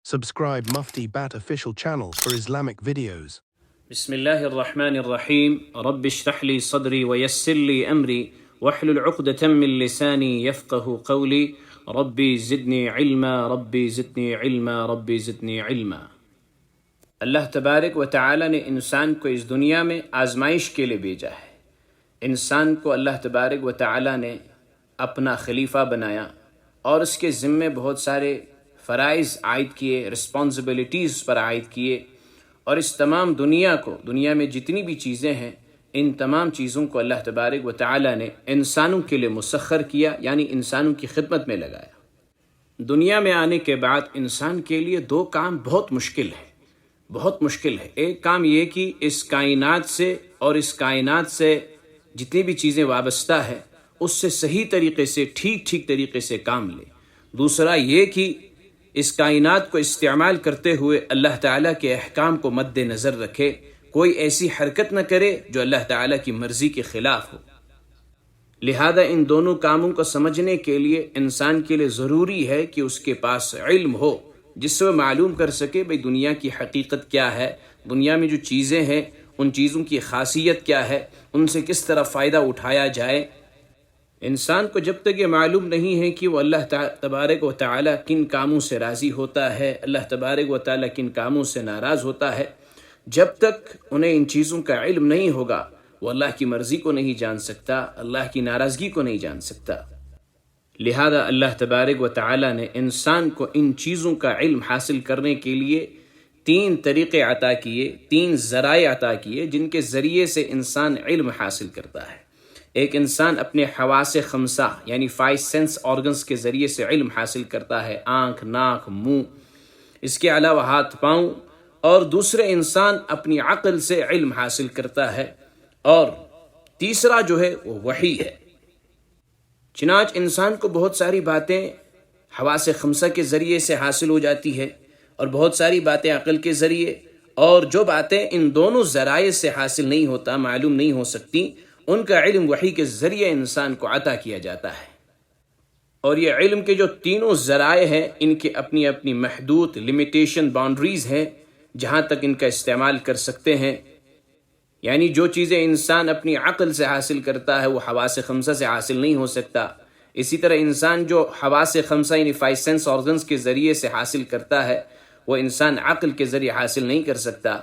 Subscribe Mufti Bat official channel for Islamic videos. بسم الله الرحمن الرحيم رب اشرح لي صدري ويسر لي أمري واحلل عقدة من لساني يفقه قولي ربي زدني علما ربي زدني علما ربي زدني علما۔ اللہ تبارک و تعالی نے انسان کو اس دنیا میں آزمائش کے لیے بھیجا ہے۔ انسان کو اللہ تبارک و تعالی نے اپنا خلیفہ بنایا اور اس کے ذمے بہت سارے فرائض عائد کیے، رسپانسبلٹیز پر عائد کیے، اور اس تمام دنیا میں جتنی بھی چیزیں ہیں ان تمام چیزوں کو اللہ تبارک و تعالی نے انسانوں کے لیے مسخر کیا، یعنی انسانوں کی خدمت میں لگایا۔ دنیا میں آنے کے بعد انسان کے لیے دو کام بہت مشکل ہے۔ ایک کام یہ کہ اس کائنات سے اور اس کائنات سے جتنی بھی چیزیں وابستہ ہے اس سے صحیح طریقے سے ٹھیک طریقے سے کام لے۔ دوسرا یہ کہ اس کائنات کو استعمال کرتے ہوئے اللہ تعالیٰ کے احکام کو مد نظر رکھے، کوئی ایسی حرکت نہ کرے جو اللہ تعالیٰ کی مرضی کے خلاف ہو۔ لہذا ان دونوں کاموں کو سمجھنے کے لیے انسان کے لیے ضروری ہے کہ اس کے پاس علم ہو، جس سے وہ معلوم کر سکے بھئی دنیا کی حقیقت کیا ہے، دنیا میں جو چیزیں ہیں ان چیزوں کی خاصیت کیا ہے، ان سے کس طرح فائدہ اٹھایا جائے۔ انسان کو جب تک یہ معلوم نہیں ہے کہ وہ اللہ تبارک و تعالیٰ کن کاموں سے راضی ہوتا ہے، اللہ تبارک و تعالیٰ کن کاموں سے ناراض ہوتا ہے، جب تک انہیں ان چیزوں کا علم نہیں ہوگا وہ اللہ کی مرضی کو نہیں جان سکتا، اللہ کی ناراضگی کو نہیں جان سکتا۔ لہذا اللہ تبارک و تعالیٰ نے انسان کو ان چیزوں کا علم حاصل کرنے کے لیے تین طریقے عطا کیے، تین ذرائع عطا کیے جن کے ذریعے سے انسان علم حاصل کرتا ہے۔ ایک انسان اپنے حواس خمسہ یعنی 5 سینس آرگنز کے ذریعے سے علم حاصل کرتا ہے، آنکھ، ناک، منہ، اس کے علاوہ ہاتھ، پاؤں، اور دوسرے انسان اپنی عقل سے علم حاصل کرتا ہے، اور تیسرا جو ہے وہ وحی ہے۔ چنانچہ انسان کو بہت ساری باتیں حواس خمسہ کے ذریعے سے حاصل ہو جاتی ہے اور بہت ساری باتیں عقل کے ذریعے، اور جو باتیں ان دونوں ذرائع سے حاصل نہیں ہوتا، معلوم نہیں ہو سکتی، ان کا علم وحی کے ذریعے انسان کو عطا کیا جاتا ہے۔ اور یہ علم کے جو تینوں ذرائع ہیں ان کے اپنی اپنی محدود لمیٹیشن باؤنڈریز ہیں جہاں تک ان کا استعمال کر سکتے ہیں، یعنی جو چیزیں انسان اپنی عقل سے حاصل کرتا ہے وہ حواس خمسہ سے حاصل نہیں ہو سکتا۔ اسی طرح انسان جو حواس خمسہ یعنی 5 سینس آرگنز کے ذریعے سے حاصل کرتا ہے وہ انسان عقل کے ذریعے حاصل نہیں کر سکتا۔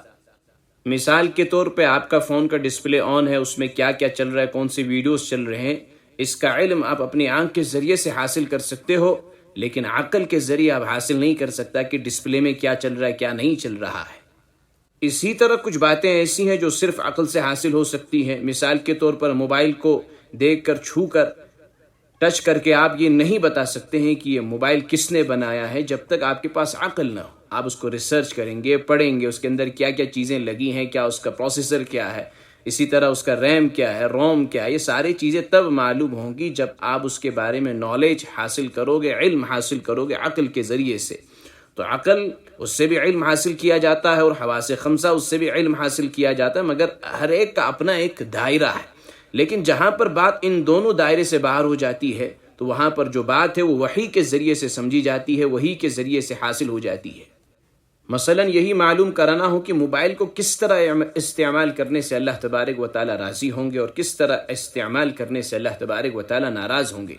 مثال کے طور پہ آپ کا فون کا ڈسپلے آن ہے، اس میں کیا کیا چل رہا ہے، کون سی ویڈیوز چل رہے ہیں، اس کا علم آپ اپنی آنکھ کے ذریعے سے حاصل کر سکتے ہو، لیکن عقل کے ذریعے آپ حاصل نہیں کر سکتا کہ ڈسپلے میں کیا چل رہا ہے کیا نہیں چل رہا ہے۔ اسی طرح کچھ باتیں ایسی ہیں جو صرف عقل سے حاصل ہو سکتی ہیں۔ مثال کے طور پر موبائل کو دیکھ کر، چھو کر، ٹچ کر کے آپ یہ نہیں بتا سکتے ہیں کہ یہ موبائل کس نے بنایا ہے جب تک آپ کے پاس عقل نہ ہو۔ آپ اس کو ریسرچ کریں گے، پڑھیں گے، اس کے اندر کیا کیا چیزیں لگی ہیں، کیا اس کا پروسیسر کیا ہے، اسی طرح اس کا ریم کیا ہے، روم کیا ہے، یہ ساری چیزیں تب معلوم ہوں گی جب آپ اس کے بارے میں نالج حاصل کرو گے، علم حاصل کرو گے عقل کے ذریعے سے۔ تو عقل اس سے بھی علم حاصل کیا جاتا ہے اور حواس خمسہ اس سے بھی علم حاصل کیا جاتا ہے، مگر ہر ایک کا اپنا ایک دائرہ ہے۔ لیکن جہاں پر بات ان دونوں دائرے سے باہر ہو جاتی ہے تو وہاں پر جو بات ہے وہ وحی کے ذریعے سے سمجھی جاتی ہے، وحی کے ذریعے سے حاصل ہو جاتی ہے۔ مثلا یہی معلوم کرانا ہو کہ موبائل کو کس طرح استعمال کرنے سے اللہ تبارک و تعالی راضی ہوں گے اور کس طرح استعمال کرنے سے اللہ تبارک و تعالی ناراض ہوں گے،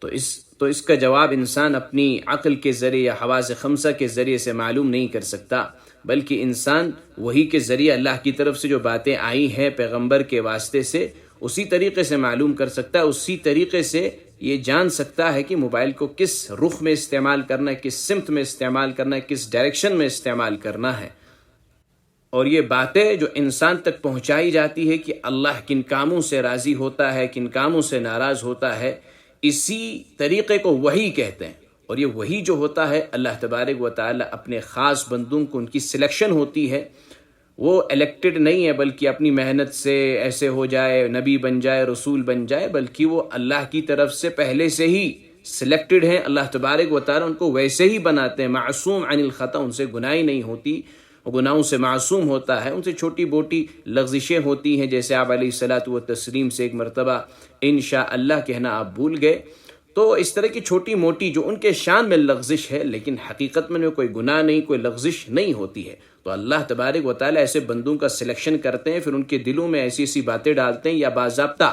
تو اس کا جواب انسان اپنی عقل کے ذریعے یا حواس خمسہ کے ذریعے سے معلوم نہیں کر سکتا، بلکہ انسان وحی کے ذریعے اللہ کی طرف سے جو باتیں آئی ہیں پیغمبر کے واسطے سے اسی طریقے سے معلوم کر سکتا ہے، اسی طریقے سے یہ جان سکتا ہے کہ موبائل کو کس رخ میں استعمال کرنا ہے، کس سمت میں استعمال کرنا ہے، کس ڈائریکشن میں استعمال کرنا ہے۔ اور یہ باتیں جو انسان تک پہنچائی جاتی ہے کہ اللہ کن کاموں سے راضی ہوتا ہے، کن کاموں سے ناراض ہوتا ہے، اسی طریقے کو وحی کہتے ہیں۔ اور یہ وحی جو ہوتا ہے اللہ تبارک و تعالی اپنے خاص بندوں کو ان کی سلیکشن ہوتی ہے، وہ الیکٹڈ نہیں ہے بلکہ اپنی محنت سے ایسے ہو جائے، نبی بن جائے، رسول بن جائے، بلکہ وہ اللہ کی طرف سے پہلے سے ہی سلیکٹڈ ہیں۔ اللہ تبارک و تعالی ان کو ویسے ہی بناتے ہیں، معصوم عن الخطا، ان سے گناہ نہیں ہوتی، وہ گناہوں سے معصوم ہوتا ہے، ان سے چھوٹی موٹی لغزشیں ہوتی ہیں، جیسے آپ علیہ الصلاۃ والتسلیم سے ایک مرتبہ انشاء اللہ کہنا آپ بھول گئے تو اس طرح کی چھوٹی موٹی جو ان کے شان میں لغزش ہے لیکن حقیقت میں کوئی گناہ نہیں، کوئی لغزش نہیں ہوتی ہے، تو اللہ تبارک و تعالیٰ ایسے بندوں کا سلیکشن کرتے ہیں، پھر ان کے دلوں میں ایسی ایسی باتیں ڈالتے ہیں، یا باضابطہ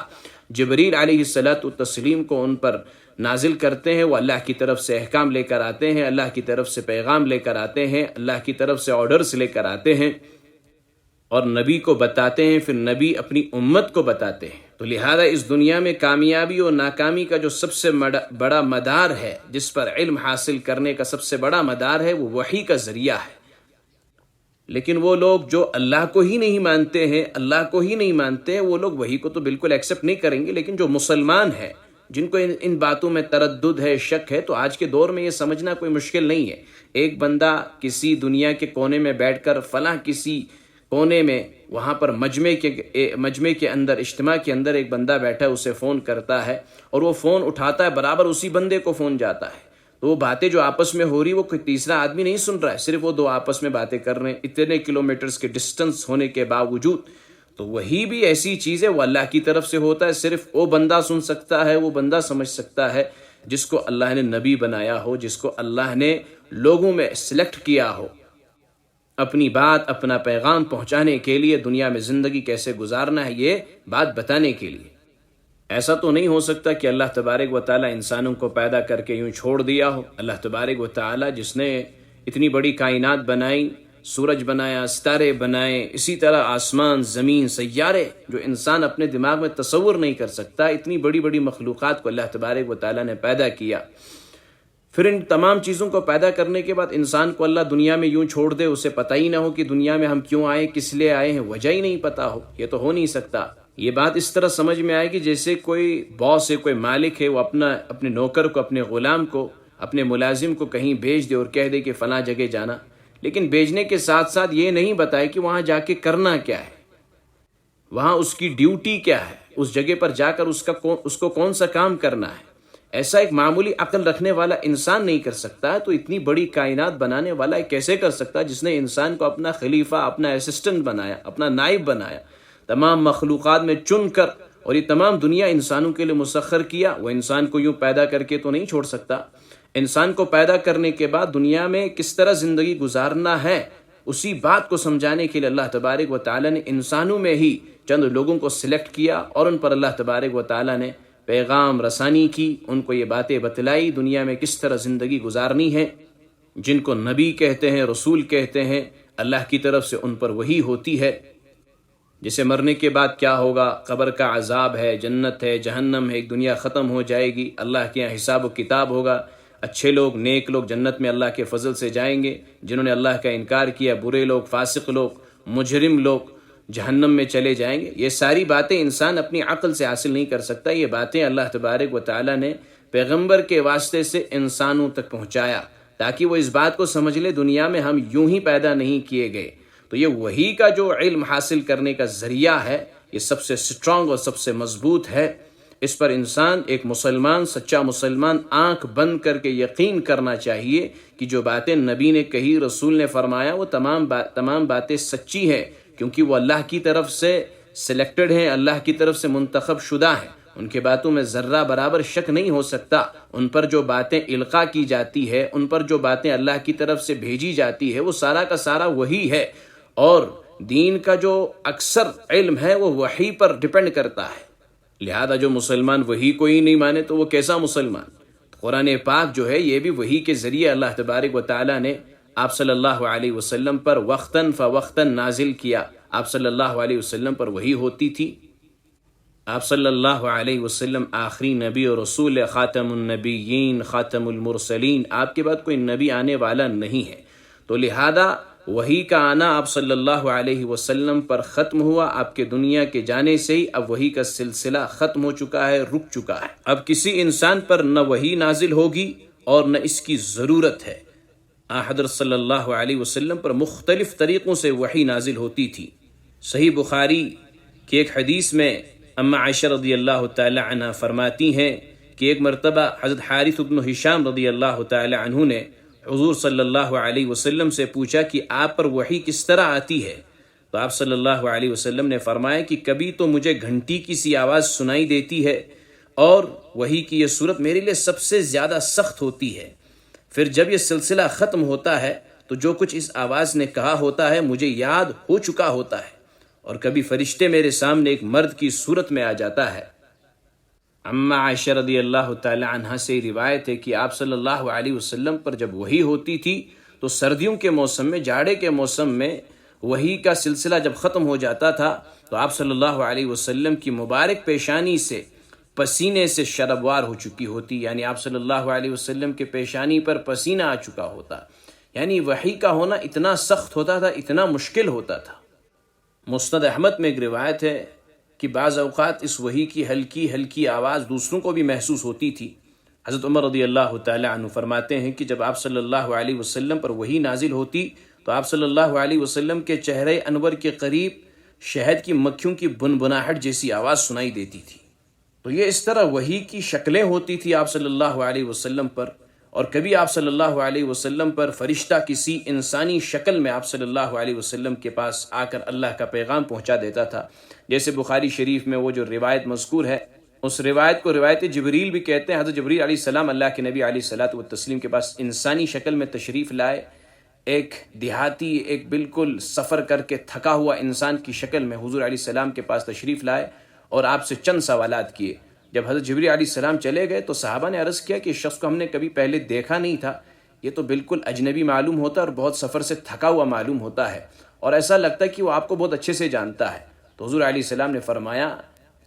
جبریل علیہ الصلاۃ والتسلیم کو ان پر نازل کرتے ہیں، وہ اللہ کی طرف سے احکام لے کر آتے ہیں، اللہ کی طرف سے پیغام لے کر آتے ہیں، اللہ کی طرف سے آرڈرز لے کر آتے ہیں اور نبی کو بتاتے ہیں، پھر نبی اپنی امت کو بتاتے ہیں۔ تو لہذا اس دنیا میں کامیابی اور ناکامی کا جو سب سے بڑا مدار ہے، جس پر علم حاصل کرنے کا سب سے بڑا مدار ہے، وہ وحی کا ذریعہ ہے۔ لیکن وہ لوگ جو اللہ کو ہی نہیں مانتے ہیں، اللہ کو ہی نہیں مانتے ہیں، وہ لوگ وحی کو تو بالکل ایکسیپٹ نہیں کریں گے، لیکن جو مسلمان ہیں، جن کو ان باتوں میں تردد ہے، شک ہے، تو آج کے دور میں یہ سمجھنا کوئی مشکل نہیں ہے۔ ایک بندہ کسی دنیا کے کونے میں بیٹھ کر فلاں کسی کونے میں وہاں پر مجمع کے اندر، اجتماع کے اندر ایک بندہ بیٹھا ہے، اسے فون کرتا ہے اور وہ فون اٹھاتا ہے، برابر اسی بندے کو فون جاتا ہے، تو وہ باتیں جو آپس میں ہو رہی وہ کوئی تیسرا آدمی نہیں سن رہا ہے، صرف وہ دو آپس میں باتیں کر رہے ہیں اتنے کلومیٹرز کے ڈسٹنس ہونے کے باوجود۔ تو وہی بھی ایسی چیز ہے، وہ اللہ کی طرف سے ہوتا ہے، صرف وہ بندہ سن سکتا ہے، وہ بندہ سمجھ سکتا ہے جس کو اللہ نے نبی بنایا ہو، جس کو اللہ نے لوگوں میں سلیکٹ کیا ہو اپنی بات، اپنا پیغام پہنچانے کے لیے، دنیا میں زندگی کیسے گزارنا ہے یہ بات بتانے کے لیے۔ ایسا تو نہیں ہو سکتا کہ اللہ تبارک و تعالیٰ انسانوں کو پیدا کر کے یوں چھوڑ دیا ہو۔ اللہ تبارک و تعالیٰ جس نے اتنی بڑی کائنات بنائی، سورج بنایا، ستارے بنائے، اسی طرح آسمان، زمین، سیارے، جو انسان اپنے دماغ میں تصور نہیں کر سکتا، اتنی بڑی بڑی مخلوقات کو اللہ تبارک و تعالیٰ نے پیدا کیا۔ پھر ان تمام چیزوں کو پیدا کرنے کے بعد انسان کو اللہ دنیا میں یوں چھوڑ دے، اسے پتہ ہی نہ ہو کہ دنیا میں ہم کیوں آئے، کس لیے آئے ہیں، وجہ ہی نہیں پتہ ہو، یہ تو ہو نہیں سکتا۔ یہ بات اس طرح سمجھ میں آئے کہ جیسے کوئی باس ہے، کوئی مالک ہے، وہ اپنے نوکر کو، اپنے غلام کو، اپنے ملازم کو کہیں بھیج دے اور کہہ دے کہ فلاں جگہ جانا، لیکن بھیجنے کے ساتھ ساتھ یہ نہیں بتائے کہ وہاں جا کے کرنا کیا ہے، وہاں اس کی ڈیوٹی کیا ہے، اس جگہ پر جا کر اس کو کون سا کام کرنا ہے۔ ایسا ایک معمولی عقل رکھنے والا انسان نہیں کر سکتا، تو اتنی بڑی کائنات بنانے والا کیسے کر سکتا، جس نے انسان کو اپنا خلیفہ، اپنا اسسٹنٹ بنایا، اپنا نائب بنایا، تمام مخلوقات میں چن کر، اور یہ تمام دنیا انسانوں کے لیے مسخر کیا، وہ انسان کو یوں پیدا کر کے تو نہیں چھوڑ سکتا۔ انسان کو پیدا کرنے کے بعد دنیا میں کس طرح زندگی گزارنا ہے، اسی بات کو سمجھانے کے لیے اللہ تبارک و تعالیٰ نے انسانوں میں ہی چند لوگوں کو سلیکٹ کیا اور ان پر اللہ تبارک و تعالیٰ نے پیغام رسانی کی، ان کو یہ باتیں بتلائی دنیا میں کس طرح زندگی گزارنی ہے، جن کو نبی کہتے ہیں، رسول کہتے ہیں، اللہ کی طرف سے ان پر وحی ہوتی ہے۔ جسے مرنے کے بعد کیا ہوگا، قبر کا عذاب ہے، جنت ہے، جہنم ہے، ایک دنیا ختم ہو جائے گی، اللہ کے یہاں حساب و کتاب ہوگا، اچھے لوگ، نیک لوگ جنت میں اللہ کے فضل سے جائیں گے، جنہوں نے اللہ کا انکار کیا، برے لوگ، فاسق لوگ، مجرم لوگ جہنم میں چلے جائیں گے۔ یہ ساری باتیں انسان اپنی عقل سے حاصل نہیں کر سکتا، یہ باتیں اللہ تبارک و تعالیٰ نے پیغمبر کے واسطے سے انسانوں تک پہنچایا تاکہ وہ اس بات کو سمجھ لے دنیا میں ہم یوں ہی پیدا نہیں کیے گئے۔ تو یہ وحی کا جو علم حاصل کرنے کا ذریعہ ہے، یہ سب سے سٹرانگ اور سب سے مضبوط ہے۔ اس پر انسان، ایک مسلمان، سچا مسلمان، آنکھ بند کر کے یقین کرنا چاہیے کہ جو باتیں نبی نے کہی، رسول نے فرمایا، وہ تمام باتیں سچی ہیں، کیونکہ وہ اللہ کی طرف سے سلیکٹڈ ہیں، اللہ کی طرف سے منتخب شدہ ہیں، ان کے باتوں میں ذرہ برابر شک نہیں ہو سکتا۔ ان پر جو باتیں القاء کی جاتی ہے، ان پر جو باتیں اللہ کی طرف سے بھیجی جاتی ہے، وہ سارا کا سارا وہی ہے، اور دین کا جو اکثر علم ہے وہ وحی پر ڈیپینڈ کرتا ہے۔ لہذا جو مسلمان وحی کو ہی نہیں مانے تو وہ کیسا مسلمان؟ قرآن پاک جو ہے یہ بھی وحی کے ذریعے اللہ تبارک و تعالیٰ نے آپ صلی اللہ علیہ وسلم پر وقتاً فوقتاً نازل کیا۔ آپ صلی اللہ علیہ وسلم پر وحی ہوتی تھی۔ آپ صلی اللہ علیہ وسلم آخری نبی اور رسول، خاتم النبیین، خاتم المرسلین، آپ کے بعد کوئی نبی آنے والا نہیں ہے، تو لہذا وحی کا آنا آپ صلی اللہ علیہ وسلم پر ختم ہوا۔ آپ کے دنیا کے جانے سے ہی اب وحی کا سلسلہ ختم ہو چکا ہے، رک چکا ہے۔ اب کسی انسان پر نہ وحی نازل ہوگی اور نہ اس کی ضرورت ہے۔ حضرت صلی اللہ علیہ وسلم پر مختلف طریقوں سے وحی نازل ہوتی تھی۔ صحیح بخاری کی ایک حدیث میں اما عائشہ رضی اللہ تعالی عنہ فرماتی ہیں کہ ایک مرتبہ حضرت حارث بن ہشام رضی اللہ تعالی عنہ نے حضور صلی اللہ علیہ وسلم سے پوچھا کہ آپ پر وحی کس طرح آتی ہے؟ تو آپ صلی اللہ علیہ وسلم نے فرمایا کہ کبھی تو مجھے گھنٹی کی سی آواز سنائی دیتی ہے، اور وحی کی یہ صورت میرے لیے سب سے زیادہ سخت ہوتی ہے۔ پھر جب یہ سلسلہ ختم ہوتا ہے تو جو کچھ اس آواز نے کہا ہوتا ہے مجھے یاد ہو چکا ہوتا ہے، اور کبھی فرشتے میرے سامنے ایک مرد کی صورت میں آ جاتا ہے۔ اما عائشہ رضی اللہ تعالی عنہ سے روایت ہے کہ آپ صلی اللہ علیہ وسلم پر جب وحی ہوتی تھی تو سردیوں کے موسم میں، جاڑے کے موسم میں وحی کا سلسلہ جب ختم ہو جاتا تھا تو آپ صلی اللہ علیہ وسلم کی مبارک پیشانی سے پسینے سے شرابوار ہو چکی ہوتی، یعنی آپ صلی اللہ علیہ وسلم کے پیشانی پر پسینہ آ چکا ہوتا، یعنی وحی کا ہونا اتنا سخت ہوتا تھا، اتنا مشکل ہوتا تھا۔ مسند احمد میں ایک روایت ہے کہ بعض اوقات اس وحی کی ہلکی ہلکی آواز دوسروں کو بھی محسوس ہوتی تھی۔ حضرت عمر رضی اللہ تعالی عنہ فرماتے ہیں کہ جب آپ صلی اللہ علیہ وسلم پر وحی نازل ہوتی تو آپ صلی اللہ علیہ وسلم کے چہرے انور کے قریب شہد کی مکھیوں کی بنبناہٹ جیسی آواز سنائی دیتی تھی۔ تو یہ اس طرح وحی کی شکلیں ہوتی تھی آپ صلی اللہ علیہ وسلم پر، اور کبھی آپ صلی اللہ علیہ وسلم پر فرشتہ کسی انسانی شکل میں آپ صلی اللہ علیہ وسلم کے پاس آ کر اللہ کا پیغام پہنچا دیتا تھا، جیسے بخاری شریف میں وہ جو روایت مذکور ہے، اس روایت کو روایت جبریل بھی کہتے ہیں۔ حضرت جبریل علیہ السلام اللہ کے نبی علیہ الصلوۃ والتسلیم کے پاس انسانی شکل میں تشریف لائے، ایک دیہاتی، ایک بالکل سفر کر کے تھکا ہوا انسان کی شکل میں حضور علیہ السلام کے پاس تشریف لائے اور آپ سے چند سوالات کیے۔ جب حضرت جبریل علیہ السلام چلے گئے تو صحابہ نے عرض کیا کہ اس شخص کو ہم نے کبھی پہلے دیکھا نہیں تھا، یہ تو بالکل اجنبی معلوم ہوتا ہے اور بہت سفر سے تھکا ہوا معلوم ہوتا ہے، اور ایسا لگتا ہے کہ وہ آپ کو بہت اچھے سے جانتا ہے۔ تو حضور علیہ السلام نے فرمایا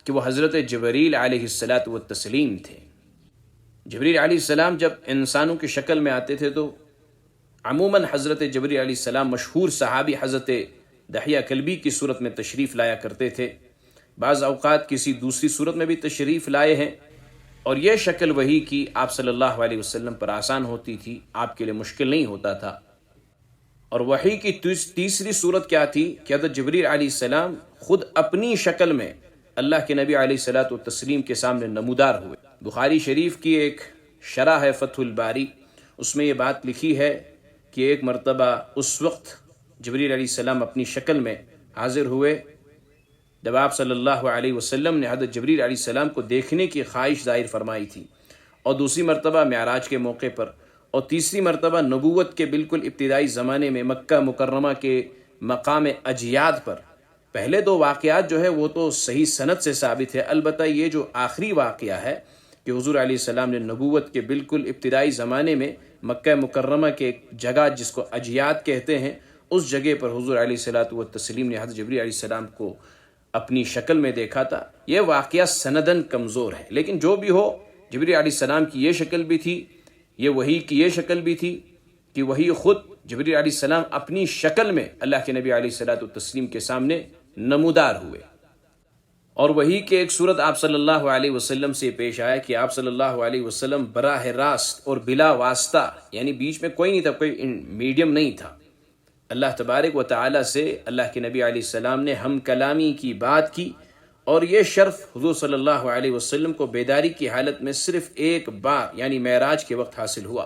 کہ وہ حضرت جبریل علیہ الصلوۃ والتسلیم تھے۔ جبریل علیہ السلام جب انسانوں کی شکل میں آتے تھے تو عموماً حضرت جبریل علیہ السلام مشہور صحابی حضرت دحیہ کلبی کی صورت میں تشریف لایا کرتے تھے، بعض اوقات کسی دوسری صورت میں بھی تشریف لائے ہیں، اور یہ شکل وحی کی آپ صلی اللہ علیہ وسلم پر آسان ہوتی تھی، آپ کے لیے مشکل نہیں ہوتا تھا۔ اور وحی کی تیسری صورت کیا تھی کہ حضرت جبریل علیہ السلام خود اپنی شکل میں اللہ کے نبی علیہ الصلوۃ والتسلیم کے سامنے نمودار ہوئے۔ بخاری شریف کی ایک شرح ہے فتح الباری، اس میں یہ بات لکھی ہے کہ ایک مرتبہ اس وقت جبریل علیہ السلام اپنی شکل میں حاضر ہوئے جب آپ صلی اللہ علیہ وسلم نے حضرت جبریل علیہ السلام کو دیکھنے کی خواہش ظاہر فرمائی تھی، اور دوسری مرتبہ معراج کے موقع پر، اور تیسری مرتبہ نبوت کے بالکل ابتدائی زمانے میں مکہ مکرمہ کے مقام اجیاد پر۔ پہلے دو واقعات جو ہے وہ تو صحیح سند سے ثابت ہے، البتہ یہ جو آخری واقعہ ہے کہ حضور علیہ السلام نے نبوت کے بالکل ابتدائی زمانے میں مکہ مکرمہ کے ایک جگہ جس کو اجیاد کہتے ہیں، اس جگہ پر حضور علیہ الصلوۃ والتسلیم نے حضرت جبریل علیہ السلام کو اپنی شکل میں دیکھا تھا۔ یہ واقعہ سندن کمزور ہے، لیکن جو بھی ہو جبریل علیہ السلام کی یہ شکل بھی تھی، یہ وحی کی یہ شکل بھی تھی کہ وہی خود جبریل علیہ السلام اپنی شکل میں اللہ کے نبی علیہ الصلوۃ والتسلیم کے سامنے نمودار ہوئے۔ اور وحی کے ایک صورت آپ صلی اللہ علیہ وسلم سے پیش آیا کہ آپ صلی اللہ علیہ وسلم براہ راست اور بلا واسطہ، یعنی بیچ میں کوئی نہیں تھا، کوئی میڈیم نہیں تھا، اللہ تبارک و تعالی سے اللہ کے نبی علیہ السلام نے ہم کلامی کی بات کی، اور یہ شرف حضور صلی اللہ علیہ وسلم کو بیداری کی حالت میں صرف ایک بار یعنی معراج کے وقت حاصل ہوا۔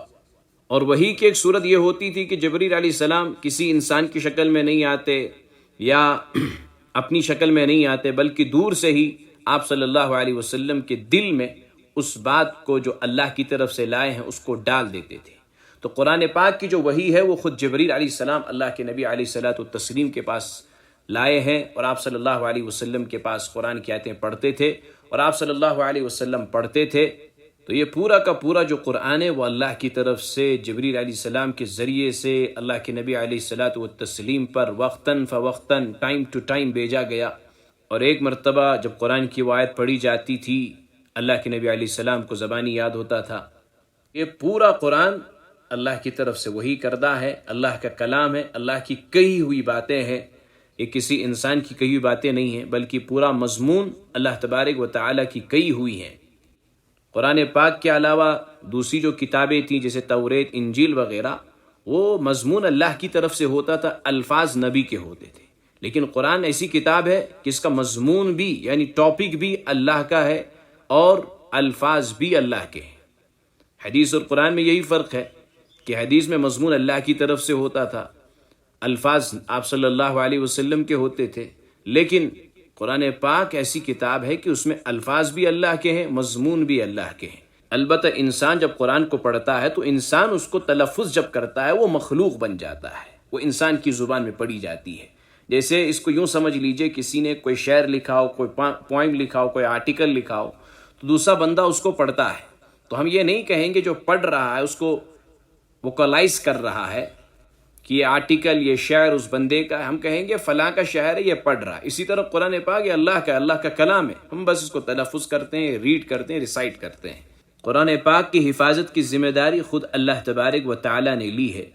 اور وحی کی ایک صورت یہ ہوتی تھی کہ جبریل علیہ السلام کسی انسان کی شکل میں نہیں آتے یا اپنی شکل میں نہیں آتے، بلکہ دور سے ہی آپ صلی اللہ علیہ وسلم کے دل میں اس بات کو جو اللہ کی طرف سے لائے ہیں اس کو ڈال دیتے تھے۔ تو قرآن پاک کی جو وحی ہے وہ خود جبریل علیہ السلام اللہ کے نبی علیہ الصلوۃ والتسلیم کے پاس لائے ہیں، اور آپ صلی اللہ علیہ وسلم کے پاس قرآن کی آیتیں پڑھتے تھے، اور آپ صلی اللہ علیہ وسلم پڑھتے تھے۔ تو یہ پورا کا پورا جو قرآن ہے وہ اللہ کی طرف سے جبریل علیہ السلام کے ذریعے سے اللہ کے نبی علیہ الصلوۃ والتسلیم پر وقتاً فوقتاً ٹائم ٹو ٹائم بھیجا گیا۔ اور ایک مرتبہ جب قرآن کی وہ آیت پڑھی جاتی تھی اللہ کے نبی علیہ السلام کو زبانی یاد ہوتا تھا۔ یہ پورا قرآن اللہ کی طرف سے وحی کردہ ہے، اللہ کا کلام ہے، اللہ کی کہی ہوئی باتیں ہیں، یہ کسی انسان کی کہی ہوئی باتیں نہیں ہیں، بلکہ پورا مضمون اللہ تبارک و تعالیٰ کی کہی ہوئی ہیں۔ قرآن پاک کے علاوہ دوسری جو کتابیں تھیں جیسے توریت، انجیل وغیرہ، وہ مضمون اللہ کی طرف سے ہوتا تھا، الفاظ نبی کے ہوتے تھے، لیکن قرآن ایسی کتاب ہے کہ اس کا مضمون بھی یعنی ٹاپک بھی اللہ کا ہے اور الفاظ بھی اللہ کے ہیں۔ حدیث اور قرآن میں یہی فرق ہے کہ حدیث میں مضمون اللہ کی طرف سے ہوتا تھا، الفاظ آپ صلی اللہ علیہ وسلم کے ہوتے تھے، لیکن قرآن پاک ایسی کتاب ہے کہ اس میں الفاظ بھی اللہ کے ہیں، مضمون بھی اللہ کے ہیں۔ البتہ انسان جب قرآن کو پڑھتا ہے تو انسان اس کو تلفظ جب کرتا ہے وہ مخلوق بن جاتا ہے، وہ انسان کی زبان میں پڑھی جاتی ہے۔ جیسے اس کو یوں سمجھ لیجئے، کسی نے کوئی شعر لکھا ہو، کوئی پوائم لکھا ہو، کوئی آرٹیکل لکھا ہو، تو دوسرا بندہ اس کو پڑھتا ہے، تو ہم یہ نہیں کہیں گے جو پڑھ رہا ہے اس کو ووکلائز کر رہا ہے کہ یہ آرٹیکل، یہ شعر اس بندے کا ہے، ہم کہیں گے فلاں کا شاعر ہے، یہ پڑھ رہا ہے۔ اسی طرح قرآن پاک یہ اللہ کا کلام ہے، ہم بس اس کو تلفظ کرتے ہیں، ریڈ کرتے ہیں، ریسائٹ کرتے ہیں۔ قرآن پاک کی حفاظت کی ذمہ داری خود اللہ تبارک و تعالی نے لی ہے۔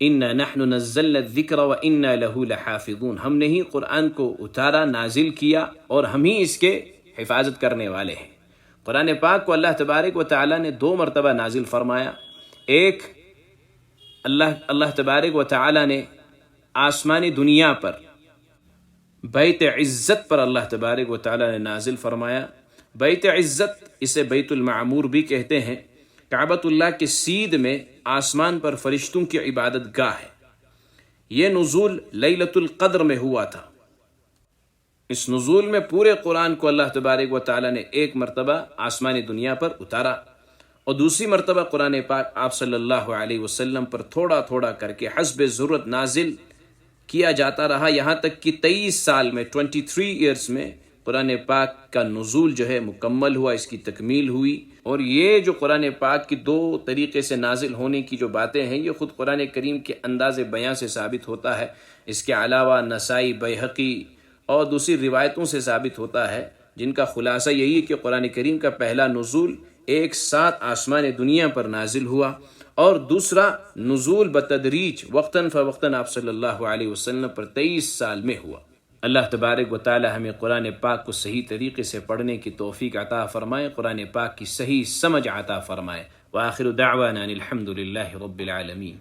اِنَّا نَحْنُ نَزَّلْنَا الذِّكْرَ وَإِنَّا لَهُ لَحَافِظُونَ، ہم نے ہی قرآن کو اتارا، نازل کیا، اور ہم ہی اس کے حفاظت کرنے والے ہیں۔ قرآن پاک کو اللہ تبارک و تعالی نے 2 مرتبہ نازل فرمایا۔ ایک اللہ تبارک و تعالی نے آسمانی دنیا پر بیت عزت پر اللہ تبارک و تعالی نے نازل فرمایا۔ بیت عزت اسے بیت المعمور بھی کہتے ہیں، کعبۃ اللہ کے سیدھ میں آسمان پر فرشتوں کی عبادت گاہ ہے۔ یہ نزول لیلۃ القدر میں ہوا تھا۔ اس نزول میں پورے قرآن کو اللہ تبارک و تعالی نے ایک مرتبہ آسمانی دنیا پر اتارا، اور دوسری مرتبہ قرآن پاک آپ صلی اللہ علیہ وسلم پر تھوڑا تھوڑا کر کے حسب ضرورت نازل کیا جاتا رہا، یہاں تک کہ 23 سال میں 23 ایئرز میں قرآن پاک کا نزول جو ہے مکمل ہوا، اس کی تکمیل ہوئی۔ اور یہ جو قرآن پاک کی 2 طریقے سے نازل ہونے کی جو باتیں ہیں، یہ خود قرآن کریم کے انداز بیان سے ثابت ہوتا ہے۔ اس کے علاوہ نسائی، بیہقی اور دوسری روایتوں سے ثابت ہوتا ہے، جن کا خلاصہ یہی ہے کہ قرآن کریم کا پہلا نزول ایک ساتھ آسمان دنیا پر نازل ہوا، اور دوسرا نزول بتدریج وقتاً فوقتاً آپ صلی اللہ علیہ وسلم پر 23 سال میں ہوا۔ اللہ تبارک و تعالی ہمیں قرآن پاک کو صحیح طریقے سے پڑھنے کی توفیق عطا فرمائے، قرآن پاک کی صحیح سمجھ عطا فرمائے۔ وآخر دعوانا الحمد للہ رب العالمین۔